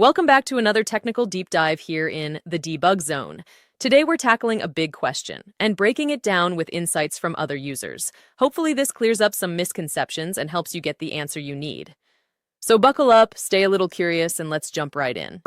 Welcome back to another technical deep dive here in the debug zone. Today we're tackling a big question and breaking it down with insights from other users. Hopefully this clears up some misconceptions and helps you get the answer you need. So buckle up, stay a little curious, and let's jump right in.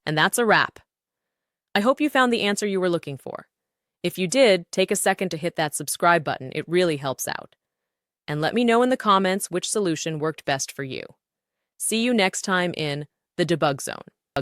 And that's a wrap. I hope you found the answer you were looking for. If you did, take a second to hit that subscribe button. It really helps out. And let me know in the comments which solution worked best for you. See you next time in the debug zone.